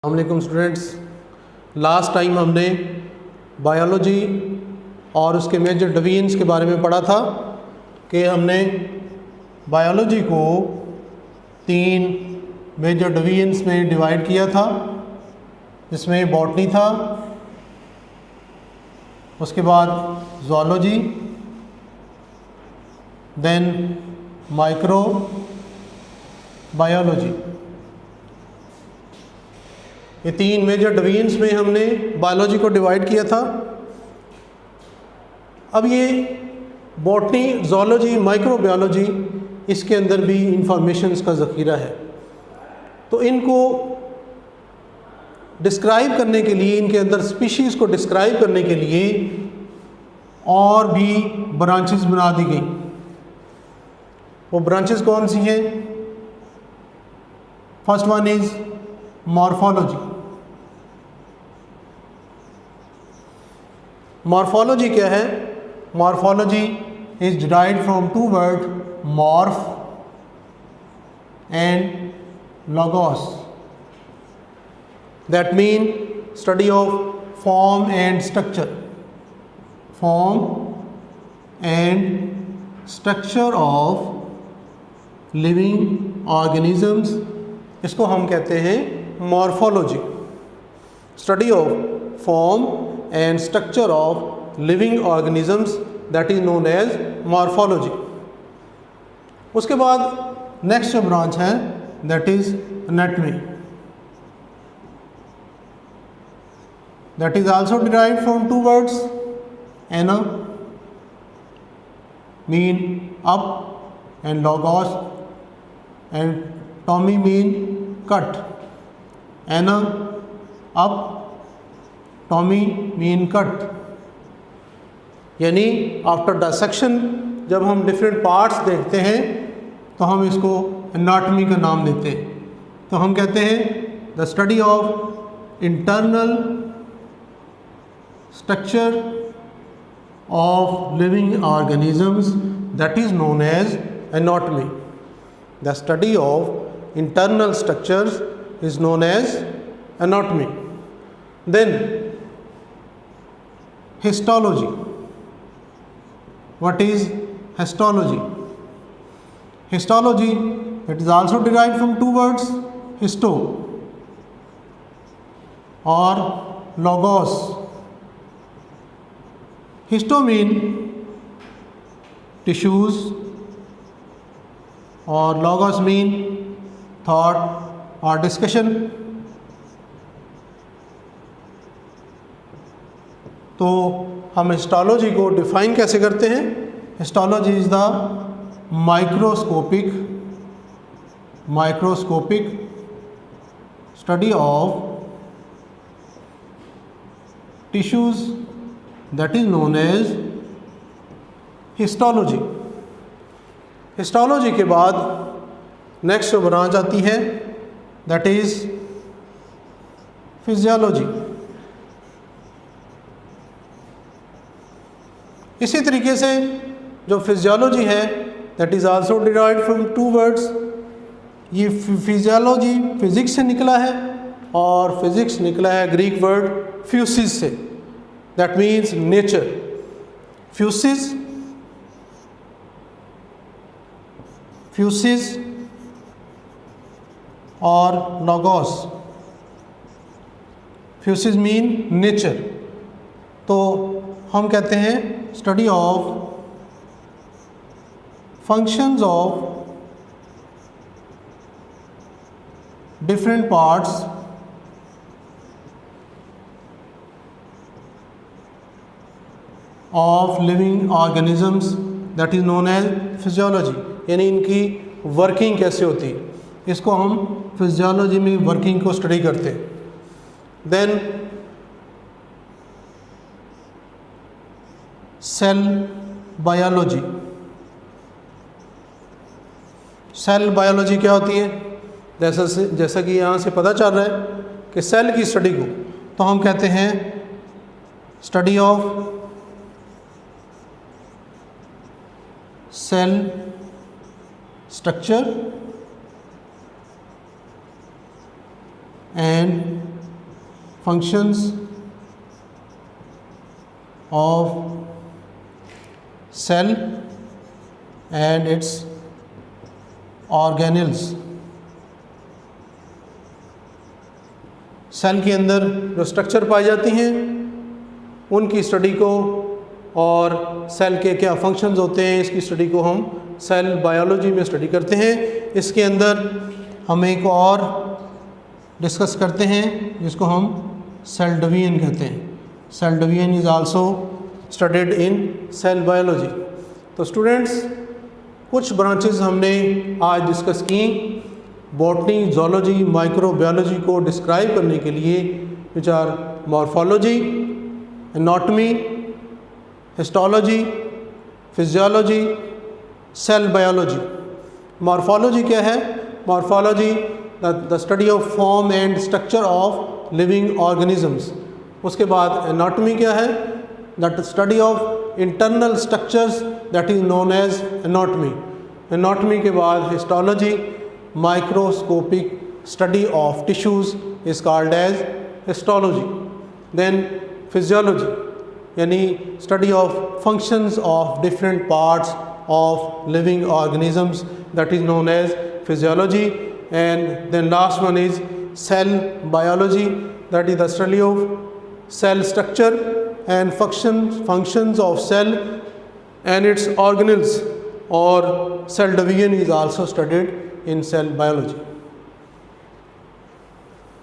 अस्सलामुअलैकुम students. Last time हमने biology और उसके मेजर डिवीजन्स के बारे में पढ़ा था कि हमने बायोलॉजी को 3 मेजर डिवीजन्स में डिवाइड किया था, जिसमें बॉटनी था, उसके बाद ज़ूलॉजी, देन माइक्रो बायोलॉजी। ये 3 मेजर डिवीजन्स में हमने बायोलॉजी को डिवाइड किया था। अब ये बॉटनी, ज़ूलॉजी, माइक्रोबायोलॉजी, इसके अंदर भी इंफॉर्मेशंस का ज़ख़ीरा है। तो इनको डिस्क्राइब करने के लिए, इनके अंदर स्पीशीज़ को डिस्क्राइब करने के लिए और भी ब्रांचेस बना दी गई। वो ब्रांचेस कौन सी हैं? First one is morphology. Morphology क्या है? Morphology is derived from 2 word morph and logos, that mean study of form and structure. Form and structure of living organisms, इसको हम कहते हैं morphology. Study of form and structure of living organisms, that is known as morphology. उसके बाद next जो branch है that is anatomy, that is also derived from 2 words ana mean up and logos and tomy mean cut. Ana up, tomy mean cut, यानी after dissection जब हम different parts देखते हैं तो हम इसको एनाटॉमी का नाम देते हैं। तो हम कहते हैं the study of internal structure of living organisms, that is known as anatomy. The study of internal structures is known as anatomy. Then histology. What is histology? Histology, it is also derived from 2 words histo or logos. Histo mean tissues or logos mean thought और discussion. तो हम histology को define कैसे करते हैं? Histology is the microscopic study of tissues, that is known as histology. Histology के बाद next जो ब्रांच आती है दैट इज फिजियोलॉजी। इसी तरीके से जो फिजियोलॉजी है that is also derived from 2 words. ये फिजियोलॉजी फिजिक्स से निकला है और फिजिक्स निकला है ग्रीक वर्ड फ्यूसिस से, दैट मीन्स नेचर। फ्यूसिस और लॉगोस। फ्यूसिस mean nature. तो हम कहते हैं study of functions of different parts of living organisms, that is known as physiology. यानी इनकी वर्किंग कैसे होती है, इसको हम फिजियोलॉजी में वर्किंग को स्टडी करते हैं। Then cell biology. Cell biology क्या होती है? जैसा कि यहाँ से पता चल रहा है कि सेल की स्टडी को तो हम कहते हैं study of cell structure and functions of cell and its organelles. Cell के अंदर जो स्ट्रक्चर पाई जाती हैं उनकी स्टडी को और सेल के क्या फंक्शंस होते हैं इसकी स्टडी को हम सेल बायोलॉजी में स्टडी करते हैं। इसके अंदर हम एक और डिस्कस करते हैं जिसको हम सेल डिवीजन कहते हैं। Cell division is also studied in cell biology. तो स्टूडेंट्स, कुछ ब्रांचेस हमने आज डिस्कस की बॉटनी, जोलॉजी, माइक्रोबायोलॉजी को डिस्क्राइब करने के लिए, which are morphology, anatomy, histology, physiology, cell biology. Morphology क्या है? Morphology the study of form and structure of living organisms. उसके बाद एनाटॉमी क्या है? The study of internal structures that is known as anatomy. Anatomy के बाद histology, microscopic study of tissues is called as histology. Then physiology, yani study of functions of different parts of living organisms, that is known as physiology. And then last one is cell biology, that is the study of cell structure and functions of cell and its organelles, or cell division is also studied in cell biology.